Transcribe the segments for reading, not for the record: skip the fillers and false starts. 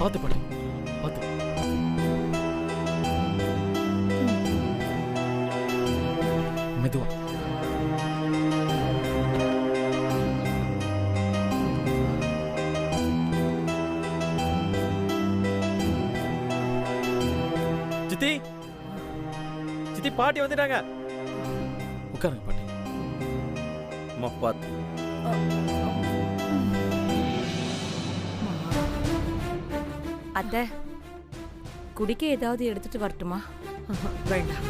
பார்த்து பாட்டி, பார்த்து. மெதுவா. சித்தி, சித்தி பாட்டி வந்துட்டாங்க. உட்காருங்க பாட்டி. அம்மா பார்த்து. அத்தை, குடிக்க ஏதாவது எடுத்துட்டு வரட்டுமா? வேண்டாம்.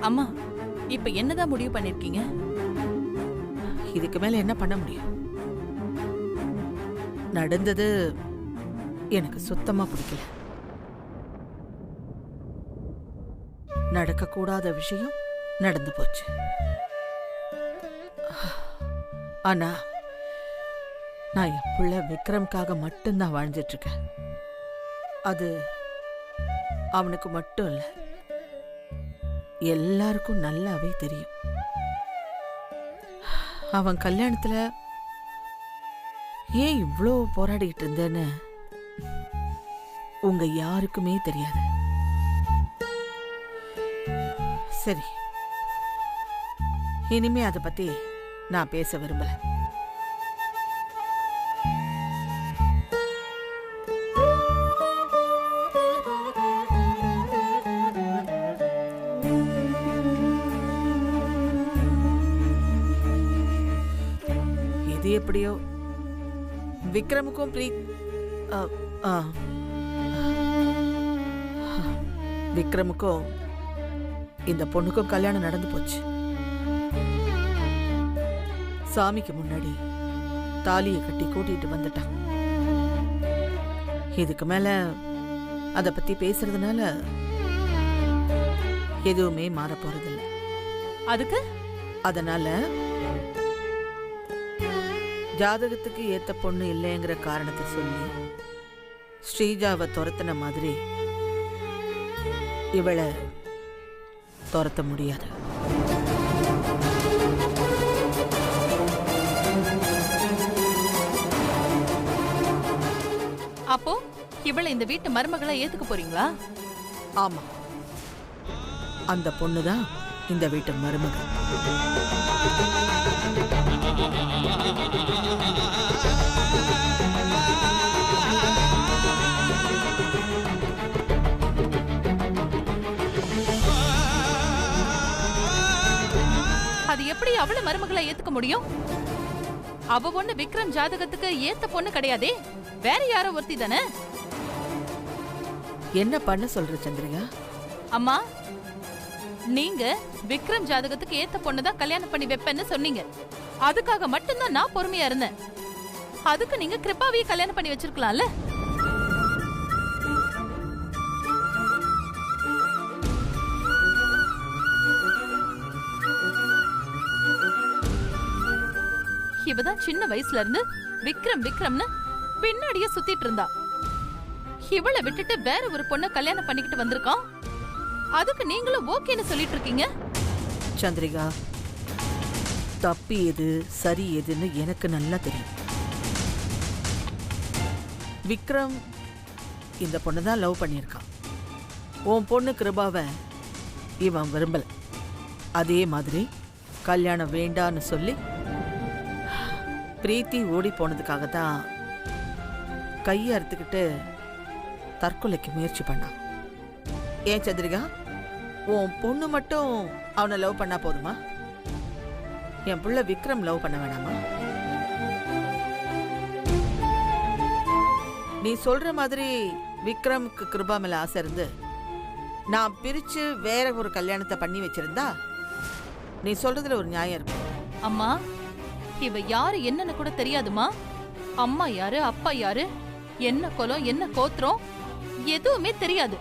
அம்மா, இப்ப என்னதான் முடிவு பண்ணிருக்கீங்க? இதுக்கு மேல என்ன பண்ண முடியும்? நடந்தது எனக்கு சுத்தமா பிடிக்கல. நடக்க கூடாத விஷயம் நடந்து போச்சு. ஆனா நான் என் புள்ள விக்ரம்காக மட்டும்தான் வாழ்ந்துட்டு இருக்கேன். அது அவனுக்கு மட்டும் இல்ல, எல்லாருக்கும் நல்லாவே தெரியும். அவன் கல்யாணத்துல ஏன் இவ்வளோ போராடிட்டு இருந்தேன்னு உங்க யாருக்குமே தெரியாது. சரி, இனிமே அதை பத்தி நான் பேச விரும்பல. இது எப்படியோ விக்ரமுக்கும் விக்ரமுக்கும் இந்த பொண்ணுக்கும் கல்யாணம் நடந்து போச்சு. சாமிக்கு முன்னாடி தாலியை கட்டி கூட்டிட்டு வந்துட்டான். இதுக்கு மேல அத பத்தி பேசுறதுனால எதுவுமே மாற போறதில்ல. அதுக்கு அதனால ஜாதகத்துக்கு ஏத்த பொண்ணு இல்லைங்கிற காரணத்தை சொல்லி ஸ்ரீஜாவை துரத்தின மாதிரி இவளை துரத்த முடியாது. அப்போ இவளை இந்த வீட்டு மருமகளை ஏத்துக்க போறீங்களா? ஆமா, அந்த பொண்ணுதான் இந்த வீட்டு மருமகள். அது எப்படி அவளை மருமகளை ஏத்துக்க முடியும்? அவ பொண்ணு விக்ரம் ஜாதகத்துக்கு ஏத்த பொண்ணு கிடையாதே, வேற யாரோ ஒருத்தி தானே. என்ன பண்ண சொல்ற சந்திரிகா? அம்மா, நீங்க விக்ரம் ஜாதகத்துக்கு ஏத்த பொண்ணுதான் கல்யாணம் பண்ணி வைப்பேன்னு சொன்னீங்க. அதுக்காக மட்டும்தான் நான் பொறுமையா இருந்தேன். அதுக்கு நீங்க கிருபாவையே கல்யாணம் பண்ணி வச்சிருக்கலாம்ல. இவதான் சின்ன வயசுல இருந்து விக்ரம் விக்ரம்னு பின்னாடியே சுத்திட்டு இருந்தா. இவளை விட்டுட்டு வேற ஒரு பொண்ண கல்யாணம் பண்ணிக்கிட்டு வந்திருக்கான். அதுக்கு நீங்களும் ஓகேன்னு சொல்லிட்டு இருக்கீங்க. சந்திரிகா, தப்பி எது சரி எதுன்னு எனக்கு நல்லா தெரியும். விக்ரம் இந்த பொண்ணுதான் லவ் பண்ணியிருக்கான். உன் பொண்ணு கிருபாவை இவன் விரும்பல. அதே மாதிரி கல்யாணம் வேண்டான்னு சொல்லி பிரீத்தி ஓடி போனதுக்காகத்தான் கையை அறுத்துக்கிட்டு தற்கொலைக்கு முயற்சி பண்ணான். ஏன் சந்திரிகா, உன் பொண்ணு மட்டும் அவனை லவ் பண்ணா போதுமா? என் புள்ள விக்ரம் லவ் பண்ண வேணாமா? நீ சொல்ற மாதிரி விக்ரமுக்கு கிருபா மேல ஆசை இருந்து நான் பிரிச்சு வேற ஒரு கல்யாணத்தை பண்ணி வச்சிருந்தா நீ சொல்றதுல ஒரு நியாயம் இருக்கும். அம்மா, இவ யாரு என்னன்னு கூட தெரியாதுமா. அம்மா யாரு, அப்பா யாரு, என்ன குலம், என்ன கோத்திரம் எதுவுமே தெரியாது.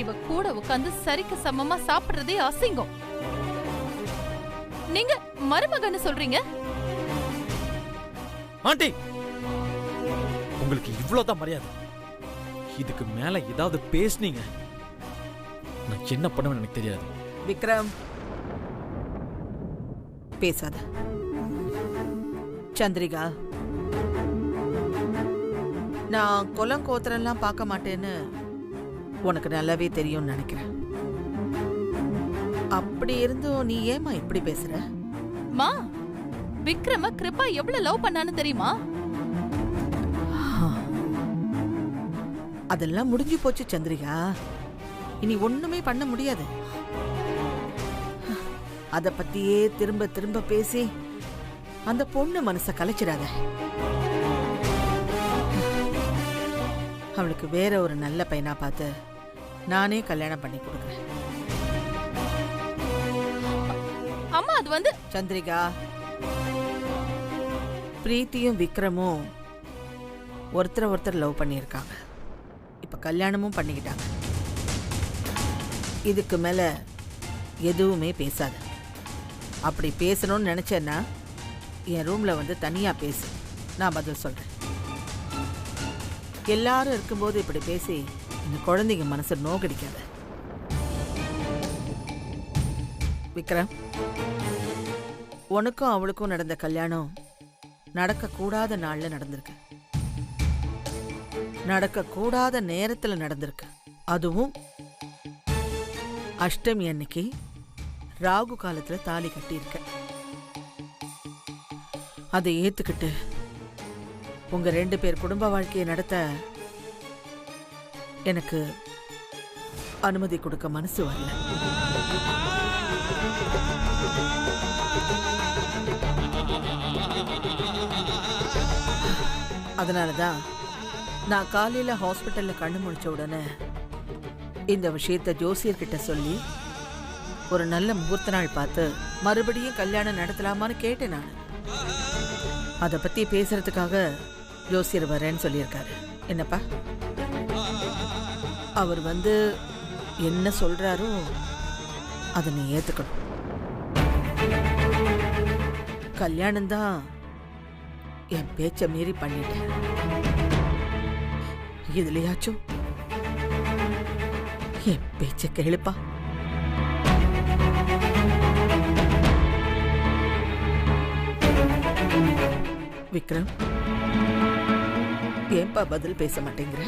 இவ கூட உட்கார்ந்து சரிக்கு சமமா சாப்பிடுறதே அசிங்கம். நீங்க மருமகன்னு சொல்றீங்க. ஆண்டி, உங்களுக்கு இவ்வளவுதான் மரியாதை. இதுக்கு மேல ஏதாவது பேசுனீங்க, நான் என்ன பண்ணுவேன்னு எனக்கு தெரியாது. விக்ரம், பேசாத. சந்திரிகா, நான் குலம் கோத்திரம்லாம் பார்க்க மாட்டேன்னு உனக்கு நல்லாவே தெரியும்னு நினைக்கிறேன். அப்படி இருந்தும் நீ ஏமா இப்படி பேசுற? மா, விக்ரம கிருபா எவ்வளவு லவ் பண்ணான்னு தெரியுமா? அதெல்லாம் முடிஞ்சு போச்சு சந்திரிகா. இனி ஒண்ணுமே பண்ண முடியாது. அத பத்தியே திரும்ப திரும்ப பேசி அந்த பொண்ணு மனச கலைச்சிடாத. அவளுக்கு வேற ஒரு நல்ல பையனா பார்த்து நானே கல்யாணம் பண்ணி கொடுக்குறேன். அம்மா, அது வந்து சந்திரிகா, பிரீத்தியும் விக்ரமும் ஒருத்தர் லவ் பண்ணியிருக்காங்க. இப்ப கல்யாணமும் பண்ணிக்கிட்டாங்க. இதுக்கு மேல எதுவுமே பேசாத. அப்படி பேசணும்னு நினைச்சேன்னா என் ரூம்ல வந்து தனியா பேசு, நான் பதில் சொல்றேன். எல்லாரும் இருக்கும்போது இப்படி பேசி இந்த குழந்தைங்க மனசு நோகடிக்காத. விக்ரம், உனக்கும் அவளுக்கும் நடந்த கல்யாணம் நடக்க கூடாத நாள்ல நடந்திருக்கு. நடக்க கூடாத நேரத்துல நடந்திருக்கு. அதுவும் அஷ்டமி அன்னைக்கு ராகு காலத்துல தாலி கட்டியிருக்க. அதை ஏத்துக்கிட்டு உங்க 2 பேர் குடும்ப வாழ்க்கையை நடத்த எனக்கு அனுமதி கொடுக்க மனசு வரல. அதனாலதான் நான் காலையில ஹாஸ்பிட்டல்ல கண்ணு முழிச்ச உடனே இந்த விஷயத்த ஜோசியர்கிட்ட சொல்லி ஒரு நல்ல முகூர்த்த நாள் பார்த்து மறுபடியும் கல்யாணம் நடத்தலாமான்னு கேட்டேன். நான் அதை பத்தி பேசுறதுக்காக ஜோசியர் வரேன்னு சொல்லியிருக்காரு. என்னப்பா, அவர் வந்து என்ன சொல்றாரோ அதை நீ ஏத்துக்கணும். கல்யாணம் தான் என் பேச்ச மீறி பண்ணிட்டேன். இதுலயாச்சும் என் பேச்ச கேளுப்பா. விக்ரம், ஏன்பா பதில் பேச மாட்டேங்கிற?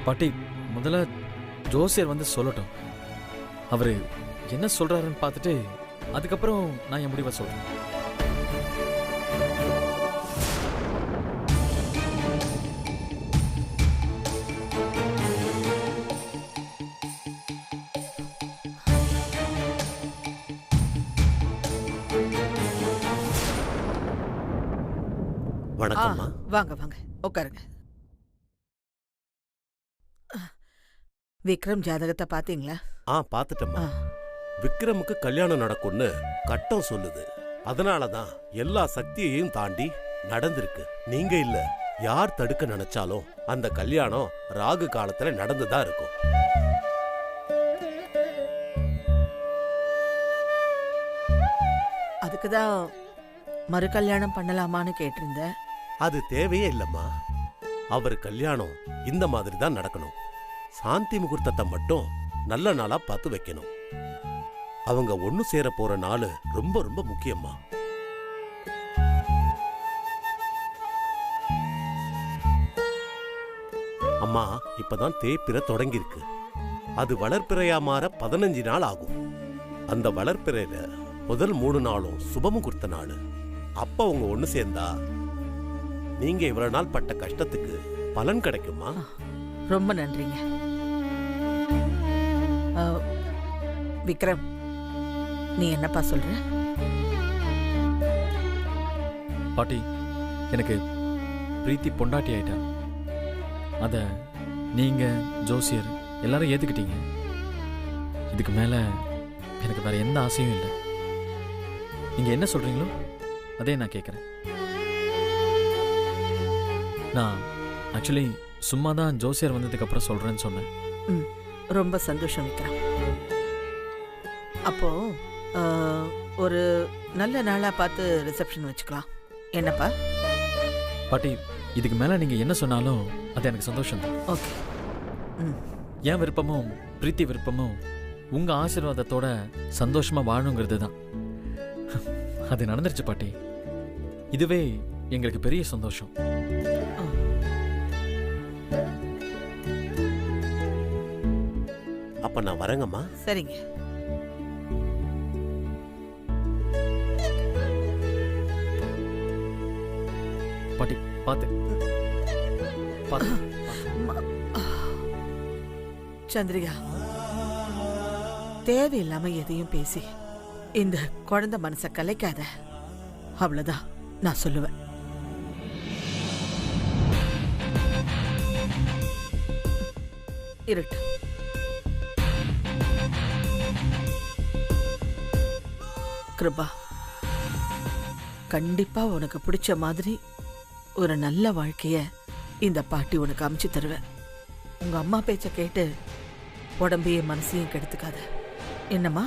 பாட்டி, முதல்ல ஜோசியர் வந்து சொல்லட்டும். அவரு என்ன சொல்றாருன்னு பார்த்துட்டு அதுக்கப்புறம் நான் என் முடிவை சொல்றேன். வணக்கம்மா. வாங்க வாங்க, உட்காருங்க. விக்ரம் ஜாதகத்தை பாத்தீங்களா? பாத்துட்டம்மா. விக்ரமுக்கு கல்யாணம் நடக்கும்னு கட்டம் சொல்லுது. அதனாலதான் எல்லா சக்தியையும் தாண்டி நடந்திருக்கு. நீங்க இல்ல, யார் தடுக்க நினைச்சாலும் அந்த கல்யாணம் ராகு காலத்துல நடந்துதான் இருக்கும். அதுக்குதான் மறு கல்யாணம் பண்ணலாமான்னு கேட்டிருந்தேன். அது தேவையே இல்லம்மா. அவர் கல்யாணம் இந்த மாதிரி தான் நடக்கணும். சாந்தி முகூர்த்தத்தை மட்டும் நல்ல நாளா பார்த்து வைக்கணும். அவங்க ஒண்ணு சேர போற நாள் ரொம்ப ரொம்ப முக்கியமா. அம்மா, இப்பதான் தேய்பிறை தொடங்கியிருக்கு. அது வளர்ப்பிறையா மாற 15 நாள் ஆகும். அந்த வளர்ப்பிறையில முதல் 3 நாளும் சுபமுகூர்த்த நாள். அப்ப அவங்க ஒண்ணு சேர்ந்தா நீங்க இவ்வளவு நாள் பட்ட கஷ்டத்துக்கு பலன் கிடைக்குமா? ரொம்ப நன்றிங்க. விக்ரம், நீ என்னப்பா சொல்ற? பாட்டி, எனக்கு பிரீத்தி பொண்டாட்டி ஆயிட்டா. அத நீங்க ஜோசியர் எல்லாரும் ஏத்துக்கிட்டீங்க. இதுக்கு மேல எனக்கு வேற எந்த ஆசையும் இல்லை. நீங்க என்ன சொல்றீங்களோ அதே நான் கேட்கறேன். நான் ஆக்சுவலி சும்மா தான் ஜோசியர் வந்ததுக்கு அப்புறம் சொல்றேன்னு சொன்னேன். ம், ரொம்ப சந்தோஷம் விக்ரம். அப்போ ஒரு நல்ல நாளா பார்த்து ரிசப்ஷன் வச்சுக்கலாம். என்னப்பா? பாட்டி, இதுக்கு மேல நீங்க என்ன சொன்னாலும் அது எனக்கு சந்தோஷம் தான். ஓகே. ம், என் விருப்பமும் பிரீத்தி விருப்பமும் உங்க ஆசீர்வாதத்தோட சந்தோஷமா வாழணுங்கிறது தான். அது நடந்துருச்சு பாட்டி. இதுவே எங்களுக்கு பெரிய சந்தோஷம். அப்ப நான் வரேங்கம்மா. சரிங்க. பாட்டி பார்த்து பார்த்து. சந்திரிகா, தேவையில்லாம எதையும் பேசி இந்த குழந்தை மனசை கலைக்காத. அவ்வளவுதான் நான் சொல்லுவேன். இருட்டு. கிருபா, கண்டிப்பா உனக்கு பிடிச்ச மாதிரி ஒரு நல்ல வாழ்க்கைய இந்த பாட்டி உனக்கு அமைச்சு தருவேன். உங்க அம்மா பேச்ச கேட்டு உடம்பையும் மனசையும் கெடுத்துக்காத. என்னம்மா?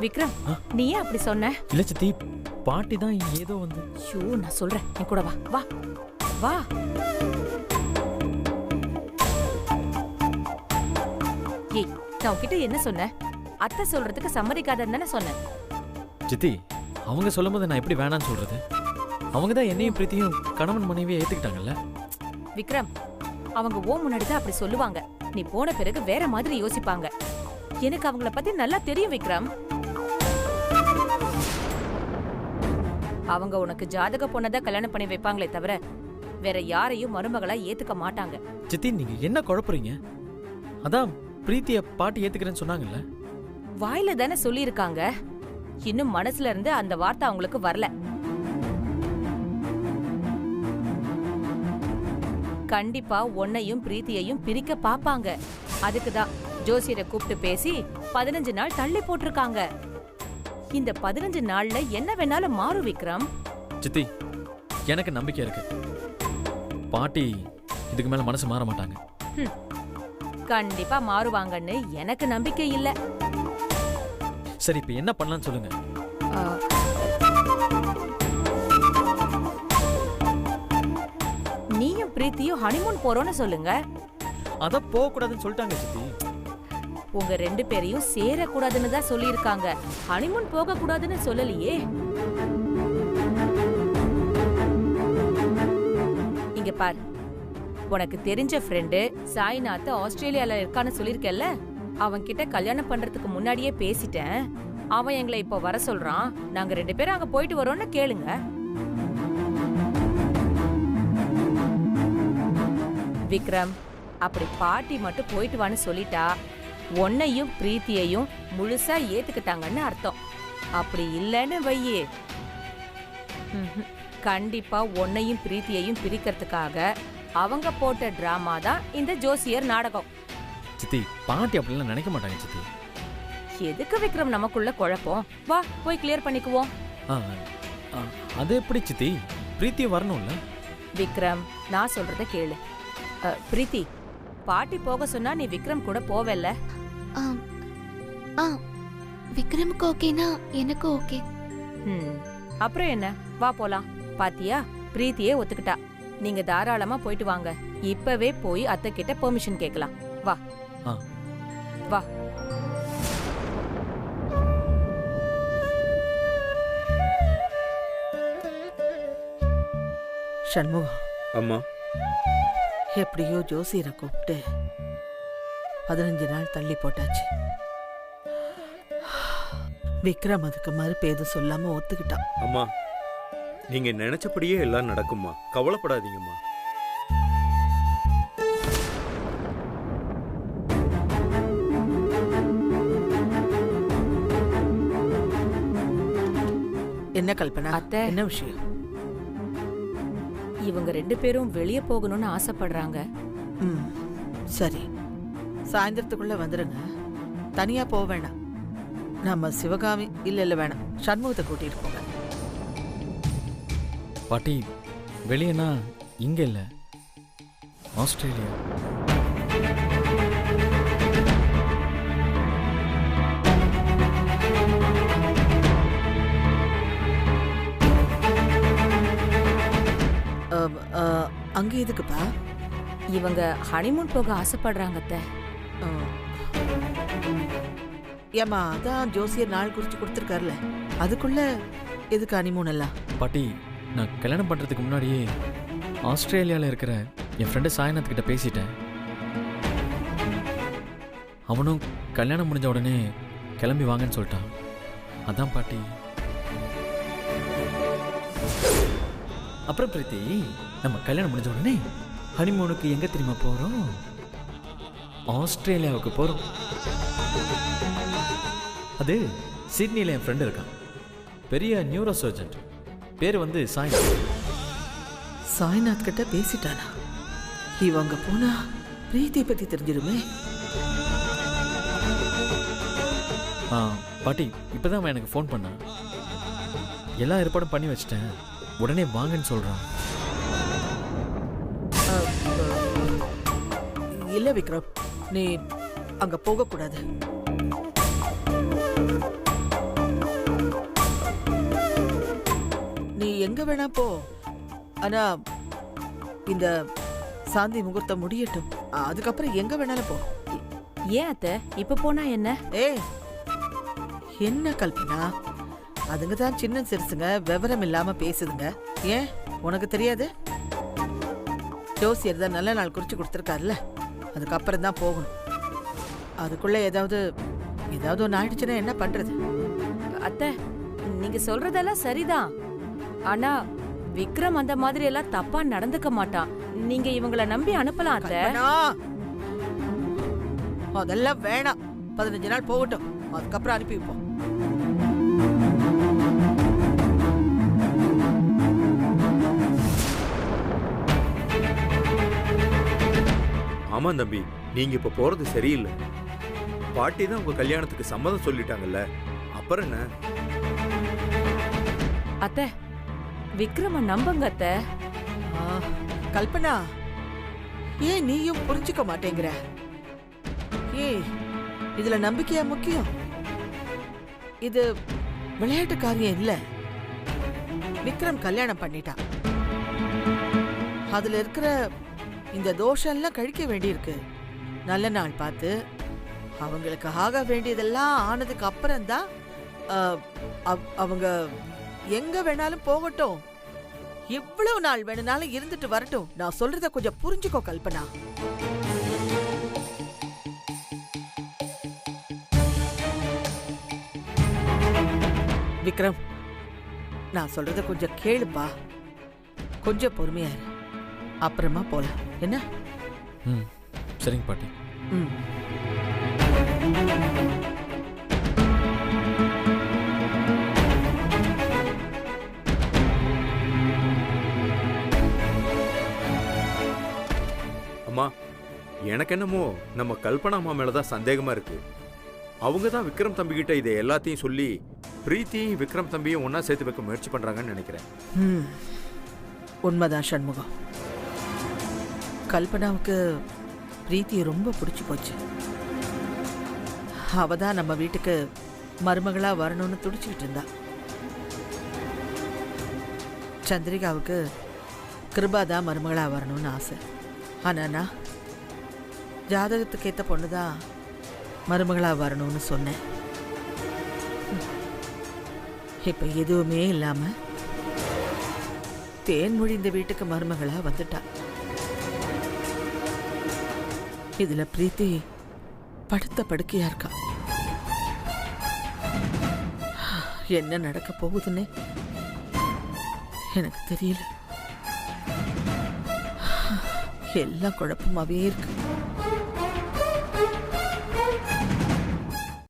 விக்ரம், நீ ஏன் அப்படி சொன்ன? இல்ல சித்தி, பாட்டி தான் ஏதோ வந்து. ஐயோ, நான் சொல்றேன், என் கூட வா வா வா. ஏய், நான் உன்கிட்ட என்ன சொன்னேன்? அத்தை சொல்றதுக்கு சம்மதிக்காதன்னு தானே சொன்னேன். சித்தி, அவங்க சொல்லும்போது நான் எப்படி வேணான்னு சொல்றது? அவங்க தான் என்னையும் பிரீத்தியும் கணவன் மனைவியை ஏத்துக்கிட்டாங்கல்ல. விக்ரம், அவங்க ஓ முன்னாடி தான் அப்படி சொல்லுவாங்க. நீ போன பிறகு வேற மாதிரி யோசிப்பாங்க. எனக்கு அவங்கள பத்தி நல்லா தெரியும் விக்ரம். அவங்க உனக்கு ஜாதக பொண்ணதான் கல்யாணம் பண்ணி வைப்பாங்களே தவிர வேற யாரையும் மருமகளா ஏத்துக்க மாட்டாங்க. சித்தி, நீங்க என்ன குழப்புறீங்க? அதான் பிரீத்திய பாட்டி ஏத்துக்கிறேன்னு சொன்னாங்கல்ல. வாயில தானே சொல்லியிருக்காங்க, இன்னும் மனசுல இருந்து அந்த வார்த்தை அவங்களுக்கு வரல. கண்டிப்பா உன்னையும் பிரீத்தியையும் பிரிக்க பாப்பாங்க. அதுக்குதான் ஜோசியரை கூப்பிட்டு பேசி 15 நாள் தள்ளி போட்டிருக்காங்க. இந்த 15 நாள்ல என்ன வேணாலும் மாறும் விக்ரம். சித்தி, எனக்கு நம்பிக்கை இருக்கு. பாட்டி இதுக்கு மேல மனசு மாற மாட்டாங்க. கண்டிப்பா மாறுவாங்கன்னு எனக்கு நம்பிக்கை இல்ல. சரி, இப்ப என்ன பண்ணலாம்னு சொல்லுங்க. நீயும் பிரீத்தியும் ஹனிமூன் போறோம்னு சொல்லுங்க. அத போக கூடாதுன்னு சொல்லிட்டாங்க சித்தி. உங்க 2 பேரையும் சேரக்கூடாதுன்னு தான் சொல்லியிருக்காங்க. ஹனிமூன் போக கூடாதுன்னு சொல்லலையே. இங்க பார், உனக்கு தெரிஞ்ச ஃப்ரெண்டு சாய்நாத் ஆஸ்திரேலியால இருக்கான்னு சொல்லிருக்கல்ல, அவன் கிட்ட கல்யாணம் பண்றதுக்கு முன்னாடியே பேசிட்டேன். அவன் எங்களை இப்ப வர சொல்றான். நாங்க 2 பேரும் அங்க போயிட்டு வரோம்னு கேளுங்க. விக்ரம், அப்படி பாட்டி மட்டும் போயிட்டு வான்னு சொல்லிட்டா உன்னையும் பிரீத்தியையும் முழுசா ஏத்துக்கிட்டாங்கன்னு அர்த்தம். அப்படி இல்லைன்னு வையே, கண்டிப்பா உன்னையும் பிரீத்தியையும் பிரிக்கிறதுக்காக அவங்க போட்ட டிராமா தான் இந்த ஜோசியர் நாடகம். சித்தி, பாட்டி அப்படிலாம் நினைக்க மாட்டாங்க சித்தி. எதுக்கு விக்ரம் நமக்குள்ள குழப்பம்? வா போய் கிளியர் பண்ணிக்குவோம். அது எப்படி சித்தி? பிரீத்தி வரணும்ல. விக்ரம், நான் சொல்றத கேளு. பிரீத்தி, பாட்டி போக சொன்னா நீ விக்ரம் கூட போவல்ல? விக்ரமுக்கு ஓகேனா எனக்கு ஓகே. அப்புறம் என்ன, வா போலாம். பாத்தியா, பிரீத்தியே ஒத்துக்கிட்டா. நீங்க தாராளமா போயிட்டு வாங்க. இப்பவே போய் அத்தை கிட்ட பெர்மிஷன் கேட்கலாம். வா வா. சண்முகம், அம்மா, எப்படியோ ஜோசியரை கூப்பிட்டு 15 நாள் தள்ளி போட்டாச்சு. விக்ரம் அதுக்கு மறுப்பு எதுவும் சொல்லாம ஒத்துக்கிட்டான். அம்மா, நீங்க நினைச்சபடியே எல்லாம் நடக்கும்மா, கவலைப்படாதீங்கம்மா. என்ன கல்பனா? அத்தை. என்ன விஷயம்? இவங்க 2 பேரும் வெளியே போகணும்னு ஆசைப்படுறாங்க. ம், சரி, சாயந்தரத்துக்குள்ள வந்துருங்க. தனியா போக வேணாம். நம்ம சிவகாமி இல்ல வேணாம், சண்முகத்தை கூட்டிட்டு போங்க. பாட்டி வெளியேனா இங்க இல்ல, ஆஸ்திரேலியா. அங்க எதுக்குப்பா? இவங்க ஹனிமூன் போக ஆசைப்படுறாங்க அத்தை. ஏமா, அதான் ஜோசியர் நாள் குறிச்சு கொடுத்துருக்காருல, அதுக்குள்ள எதுக்கு ஹனிமூன் எல்லாம்? பாட்டி நான் கல்யாணம் பண்றதுக்கு முன்னாடியே ஆஸ்திரேலியாவில் இருக்கிற என் ஃப்ரெண்டு சாய்நாத் கிட்ட பேசிட்டேன். அவனும் கல்யாணம் முடிஞ்ச உடனே கிளம்பி வாங்கன்னு சொல்லிட்டான். அதான் பாட்டி. அப்புறம் பிரீத்தி, நம்ம கல்யாணம் முடிஞ்ச உடனே ஹனிமூனுக்கு எங்க தெரியுமா போறோம்? ஆஸ்திரேலியாவுக்கு போறோம். அது சிட்னியில் என் ஃப்ரெண்டு இருக்கான், பெரிய நியூரோ சர்ஜன். பேர் வந்து சாய்நாத். சாய்நாத் கிட்ட பேசிட்டானா? இவங்க போனா பிரீத்தி பத்தி தெரிஞ்சிடுமே. பாட்டி இப்பதான் அவன் எனக்கு ஃபோன் பண்ணான். எல்லா ஏற்பாடும் பண்ணி வச்சிட்டேன், உடனே வாங்கன்னு சொல்றான். இல்ல விக்ரம், நீ அங்க போக கூடாது. நீ எங்க வேணா போ, ஆனா இந்த சாந்தி முகூர்த்தம் முடியட்டும், அதுக்கப்புறம் எங்க வேணாலும் போ. ஏன் அத்தை இப்ப போனா என்ன? என்ன கல்பனா, அதுங்க தான் சின்ன சிறுசுங்க, விவரம் இல்லாம பேசுதுங்க. ஏன் உனக்கு தெரியாது? ஜோசியர் தான் நல்ல நாள் குறிச்சு கொடுத்துருக்காருல்ல, அதுக்கப்புறம் தான் போகணும். அதுக்குள்ள ஏதாவது ஒன்று ஆயிடுச்சுன்னா என்ன பண்றது? அத்தை நீங்க சொல்றதெல்லாம் சரிதான், ஆனா விக்ரம் அந்த மாதிரி எல்லாம் தப்பா நடந்துக்க மாட்டான். நீங்க இவங்கள நம்பி அனுப்பலாம் அத்தை. அதெல்லாம் வேணாம், 15 நாள் போகட்டும், அதுக்கப்புறம் அனுப்பி வைப்போம். ஆமா தம்பி, நீங்க இப்ப போறது சரியில்லை. பாட்டி தான் உங்க கல்யாணத்துக்கு சம்மதம் சொல்லிட்டாங்கல்ல, அப்புறம் என்ன? அத்தை விக்ரம நம்புங்க அத்தை. கல்பனா, ஏன் நீயும் புரிஞ்சுக்க மாட்டேங்கிற? இதுல நம்பிக்கையா முக்கியம்? இது விளையாட்டு காரியம் இல்ல. விக்ரம் கல்யாணம் பண்ணிட்டான், அதுல இருக்கிற இந்த தோஷம் எல்லாம் கழிக்க வேண்டியிருக்கு. நல்ல நாள் பார்த்து அவங்களுக்கு ஆக வேண்டியதெல்லாம் ஆனதுக்கு அப்புறம் தான் அவங்க எங்க வேணாலும் போகட்டும், எவ்வளவு நாள் வேணும்னாலும் இருந்துட்டு வரட்டும். நான் சொல்றத கொஞ்சம் புரிஞ்சுக்கோ கல்பனா. விக்ரம், நான் சொல்றத கொஞ்சம் கேளுப்பா, கொஞ்சம் பொறுமையா இரு, அப்புறமா போலாம். என்ன? சரிங்க பாட்டி. அம்மா, எனக்கு என்னமோ நம்ம கல்பனா அம்மா மேலதான் சந்தேகமா இருக்கு. அவங்க தான் விக்ரம் தம்பி கிட்ட இதை எல்லாத்தையும் சொல்லி பிரீத்தியும் விக்ரம் தம்பியும் ஒன்னா சேர்த்து வைக்க முயற்சி பண்றாங்கன்னு நினைக்கிறேன். உண்மைதான் சண்முகம், கல்பனாவுக்கு பிரீத்தியை ரொம்ப பிடிச்சு போச்சு. அவதான் நம்ம வீட்டுக்கு மருமகளா வரணும்னு துடிச்சுக்கிட்டு இருந்தா. சந்திரிகாவுக்கு கிருபாதான் மருமகளா வரணும்னு ஆசை. ஆனா ஜாதகத்துக்கு ஏத்த பொண்ணுதான் மருமகளா வரணும்னு சொன்னேன். இப்ப எதுவுமே இல்லாம தேன்மொழி இந்த வீட்டுக்கு மருமகளா வந்துட்டா. இதுல பிரீத்தி படுத்த படுக்கையா இருக்கா. என்ன நடக்க போகுதுன்னு எனக்கு தெரியல. எல்லாம் குழப்பமாவே இருக்கு.